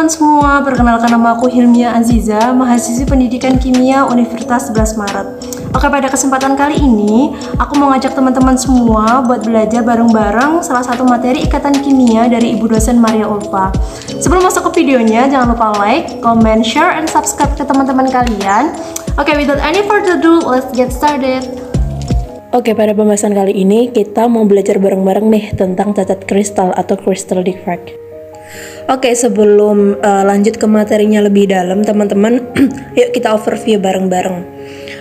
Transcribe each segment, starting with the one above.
teman-teman semua, perkenalkan nama aku Hilmia Aziza, mahasiswi pendidikan kimia Universitas 11 Maret. Oke, pada kesempatan kali ini, aku mau ngajak teman-teman semua buat belajar bareng-bareng salah satu materi ikatan kimia dari Ibu dosen Maria Ulfa. Sebelum masuk ke videonya, jangan lupa like, comment, share, and subscribe ke teman-teman kalian. Oke, without any further ado, let's get started. Oke, pada pembahasan kali ini, kita mau belajar bareng-bareng nih tentang cacat kristal atau crystal defect. Oke, sebelum lanjut ke materinya lebih dalam, teman-teman, yuk kita overview bareng-bareng.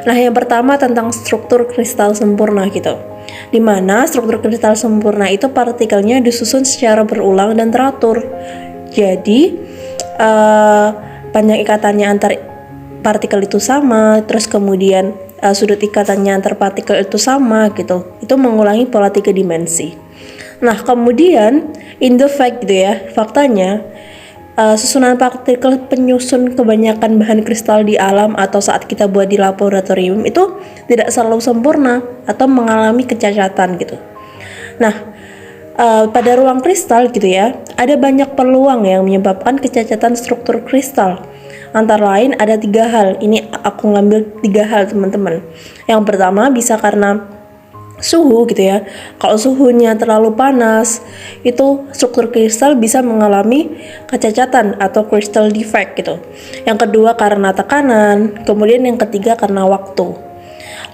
Nah, yang pertama tentang struktur kristal sempurna gitu. Dimana struktur kristal sempurna itu partikelnya disusun secara berulang dan teratur. Jadi, panjang ikatannya antar partikel itu sama, terus kemudian sudut ikatannya antar partikel itu sama gitu. Itu mengulangi pola 3 dimensi. Nah, kemudian in the fact gitu ya, faktanya susunan partikel penyusun kebanyakan bahan kristal di alam atau saat kita buat di laboratorium itu tidak selalu sempurna atau mengalami kecacatan gitu. Nah, pada ruang kristal gitu ya, ada banyak peluang yang menyebabkan kecacatan struktur kristal. Antara lain ada 3 hal. Ini aku ngambil 3 hal, teman-teman. Yang pertama bisa karena suhu gitu ya. Kalau suhunya terlalu panas, itu struktur kristal bisa mengalami kecacatan atau crystal defect gitu. Yang kedua karena tekanan, kemudian yang ketiga karena waktu.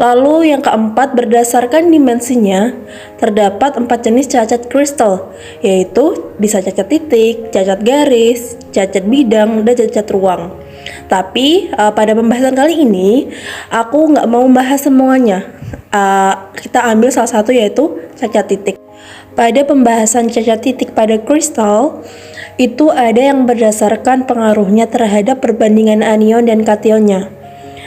Lalu yang keempat, berdasarkan dimensinya, terdapat 4 jenis cacat kristal, yaitu bisa cacat titik, cacat garis, cacat bidang, dan cacat ruang. Tapi pada pembahasan kali ini, aku nggak mau membahas semuanya. Kita ambil salah satu, yaitu cacat titik. Pada pembahasan cacat titik pada kristal, itu ada yang berdasarkan pengaruhnya terhadap perbandingan anion dan kationnya.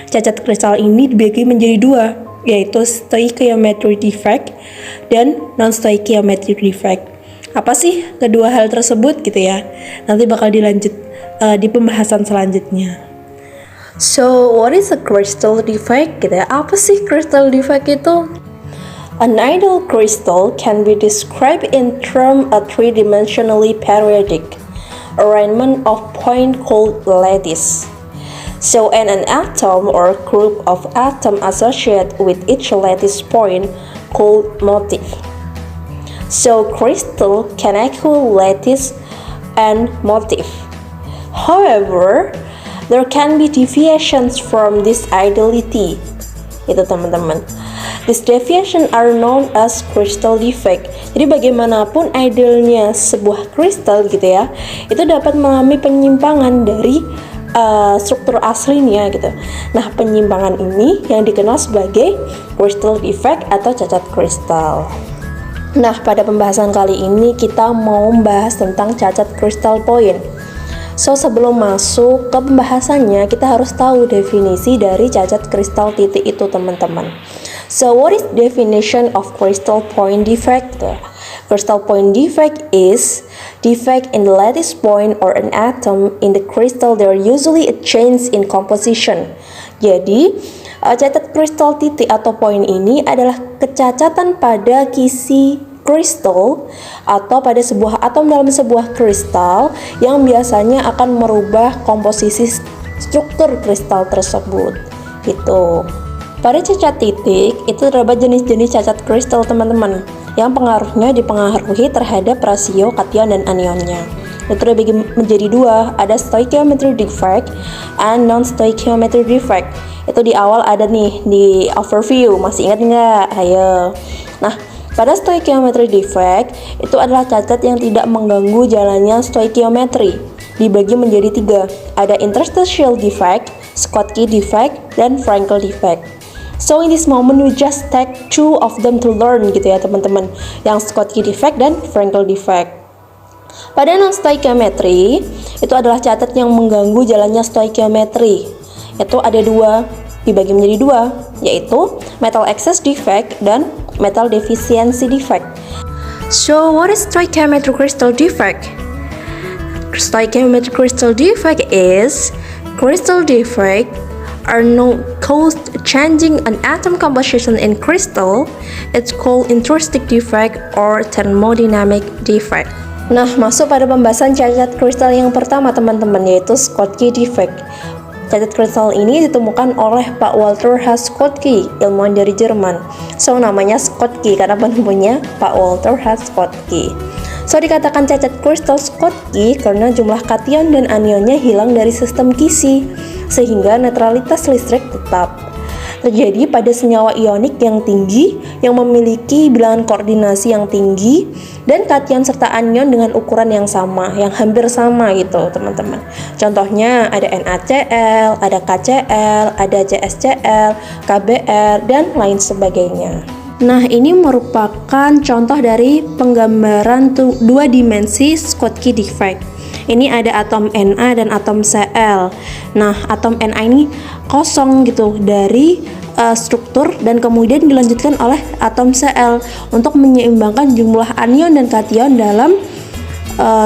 Cacat kristal ini dibagi menjadi 2, yaitu stoichiometric defect dan non-stoichiometric defect. Apa sih kedua hal tersebut gitu ya? Nanti bakal dilanjut di pembahasan selanjutnya. So, what is a crystal defect gitu ya? Apa sih crystal defect itu? An ideal crystal can be described in terms of three-dimensionally periodic arrangement of point called lattice. So, an atom or group of atoms associated with each lattice point called motif. So, crystal can equal lattice and motif. However, there can be deviations from this ideality. Itu teman-teman. These deviations are known as crystal defect. Jadi bagaimanapun idealnya sebuah kristal gitu ya, itu dapat mengalami penyimpangan dari struktur aslinya gitu. Nah, penyimpangan ini yang dikenal sebagai crystal defect atau cacat kristal. Nah, pada pembahasan kali ini kita mau membahas tentang cacat crystal point. So, sebelum masuk ke pembahasannya, kita harus tahu definisi dari cacat kristal titik itu, teman-teman. So, what is definition of crystal point defect? Crystal point defect is defect in the lattice point or an atom in the crystal. There are usually a change in composition. Jadi, cacat kristal titik atau poin ini adalah kecacatan pada kisi kristal atau pada sebuah atom dalam sebuah kristal yang biasanya akan merubah komposisi struktur kristal tersebut gitu. Pada cacat titik itu terdapat jenis-jenis cacat kristal, teman-teman, yang pengaruhnya dipengaruhi terhadap rasio kation dan anionnya. Itu terbagi menjadi 2, ada stoichiometric defect and non-stoichiometric defect. Itu di awal ada nih di overview, masih ingat nggak? Ayo. Nah, pada stoichiometric defect itu adalah cacat yang tidak mengganggu jalannya stoichiometri. Dibagi menjadi 3, ada interstitial defect, Schottky defect, dan Frankel defect. So in this moment we just take 2 of them to learn gitu ya, teman-teman, yang Schottky defect dan Frankel defect. Pada non-stoichiometry itu adalah cacat yang mengganggu jalannya stoichiometri. Itu ada 2, dibagi menjadi 2, yaitu metal excess defect dan metal deficiency defect. So what is stoichiometric crystal defect? Stoichiometric crystal defect is crystal defect are not caused changing an atom composition in crystal. It's called intrinsic defect or thermodynamic defect. Nah, masuk pada pembahasan cacat kristal yang pertama teman-teman, yaitu Schottky defect. Cacat kristal ini ditemukan oleh Pak Walter H. Schottky, ilmuwan dari Jerman. So, namanya Schottky karena penemunya Pak Walter H. Schottky. So, dikatakan cacat kristal Schottky karena jumlah kation dan anionnya hilang dari sistem kisi, sehingga netralitas listrik tetap. Terjadi pada senyawa ionik yang tinggi, yang memiliki bilangan koordinasi yang tinggi, dan kation serta anion dengan ukuran yang sama, yang hampir sama gitu teman-teman. Contohnya ada NaCl, ada KCl, ada CsCl, KBr, dan lain sebagainya. Nah, ini merupakan contoh dari penggambaran dua dimensi Schottky defect. Ini ada atom Na dan atom Cl. Nah, atom Na ini kosong gitu dari struktur dan kemudian dilanjutkan oleh atom Cl untuk menyeimbangkan jumlah anion dan kation dalam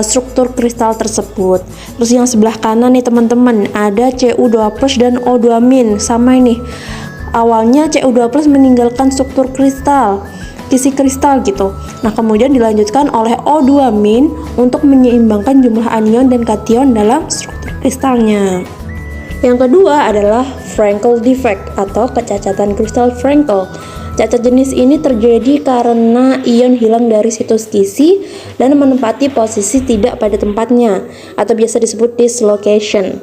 struktur kristal tersebut. Terus yang sebelah kanan nih teman-teman, ada Cu2+ dan O2- sama ini. Awalnya Cu2+ meninggalkan struktur kristal, kisi kristal gitu. Nah, kemudian dilanjutkan oleh O2- untuk menyeimbangkan jumlah anion dan kation dalam struktur kristalnya. Yang kedua adalah Frankel defect atau kecacatan kristal Frankel. Cacat jenis ini terjadi karena ion hilang dari situs kisi dan menempati posisi tidak pada tempatnya, atau biasa disebut dislocation.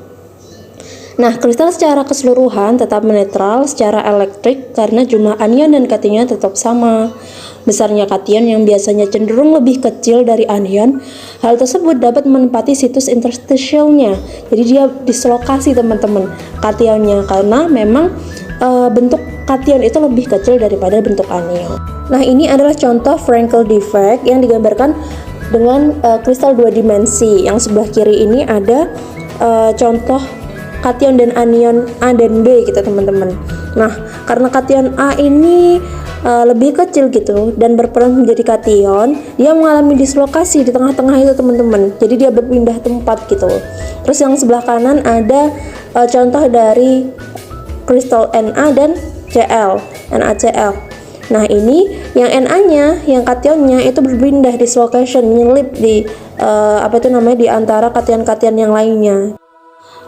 Nah, kristal secara keseluruhan tetap netral secara elektrik karena jumlah anion dan kationnya tetap sama. Besarnya kation yang biasanya cenderung lebih kecil dari anion, hal tersebut dapat menempati situs interstitialnya. Jadi dia dislokasi teman-teman kationnya karena memang bentuk kation itu lebih kecil daripada bentuk anion. Nah, ini adalah contoh Frankel defect yang digambarkan dengan kristal dua dimensi. Yang sebelah kiri ini ada contoh kation dan anion A dan B gitu teman-teman. Nah, karena kation A ini lebih kecil gitu dan berperan menjadi kation, dia mengalami dislokasi di tengah-tengah itu teman-teman. Jadi dia berpindah tempat gitu. Terus yang sebelah kanan ada contoh dari kristal Na dan Cl, NaCl. Nah, ini yang Na-nya, yang kationnya itu berpindah dislocation, menyelip di di antara kation-kation yang lainnya.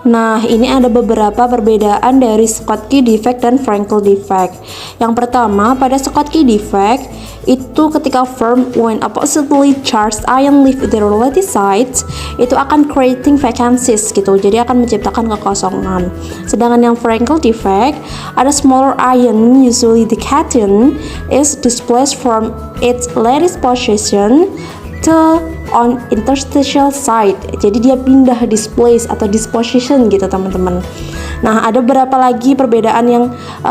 Nah, ini ada beberapa perbedaan dari Schottky defect dan Frankel defect. Yang pertama, pada Schottky defect itu ketika formed when oppositely charged ion leave their relative sites, itu akan creating vacancies gitu. Jadi akan menciptakan kekosongan. Sedangkan yang Frankel defect, ada smaller ion, usually the cation, is displaced from its latest position to on interstitial site. Jadi dia pindah displace atau disposition gitu teman-teman. Nah, ada beberapa lagi perbedaan yang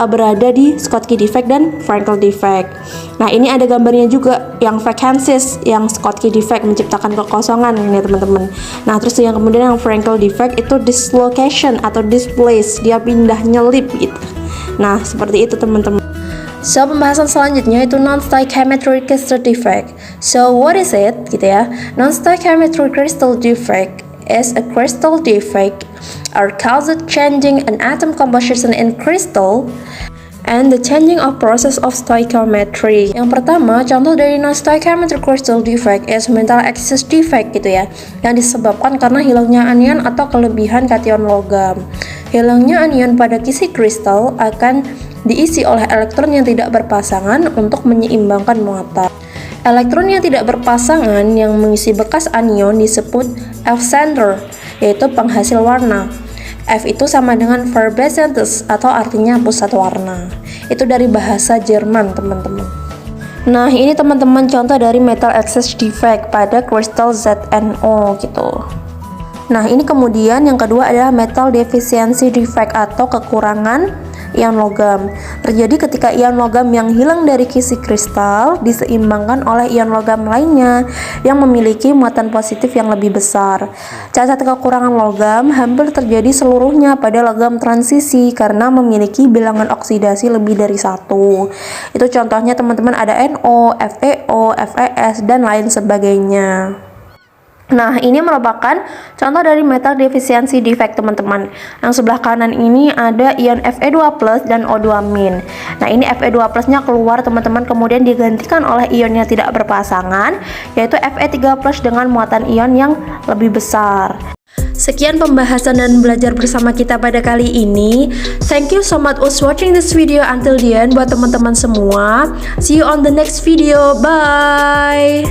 berada di Schottky defect dan Frankel defect. Nah, ini ada gambarnya juga yang vacancies, yang Schottky defect menciptakan kekosongan ini teman-teman. Nah, terus yang kemudian yang Frankel defect itu dislocation atau displace, dia pindah nyelip gitu. Nah, seperti itu teman-teman. So, pembahasan selanjutnya itu non-stoichiometric crystal defect. So, what is it? Gitu ya. Non-stoichiometric crystal defect is a crystal defect or caused changing an atom composition in crystal and the changing of process of stoichiometry. Yang pertama, contoh dari non-stoichiometric crystal defect is metal excess defect gitu ya, yang disebabkan karena hilangnya anion atau kelebihan kation logam. Hilangnya anion pada kisi kristal akan diisi oleh elektron yang tidak berpasangan untuk menyeimbangkan muatan. Elektron yang tidak berpasangan yang mengisi bekas anion disebut F-center, yaitu penghasil warna. F itu sama dengan Farbescentes atau artinya pusat warna. Itu dari bahasa Jerman, teman-teman. Nah, ini teman-teman contoh dari metal excess defect pada kristal ZnO gitu. Nah, ini kemudian yang kedua adalah metal deficiency defect atau kekurangan ion logam. Terjadi ketika ion logam yang hilang dari kisi kristal diseimbangkan oleh ion logam lainnya yang memiliki muatan positif yang lebih besar. Cacat kekurangan logam hampir terjadi seluruhnya pada logam transisi karena memiliki bilangan oksidasi lebih dari 1. Itu contohnya teman-teman ada NO, FeO, Fes, dan lain sebagainya. Nah, ini merupakan contoh dari metal deficiency defect teman-teman. Yang sebelah kanan ini ada ion Fe2+ dan O2-. Nah, ini Fe2+ nya keluar teman-teman, kemudian digantikan oleh ion yang tidak berpasangan, yaitu Fe3+ dengan muatan ion yang lebih besar. Sekian pembahasan dan belajar bersama kita pada kali ini. Thank you so much for watching this video until the end buat teman-teman semua. See you on the next video. Bye.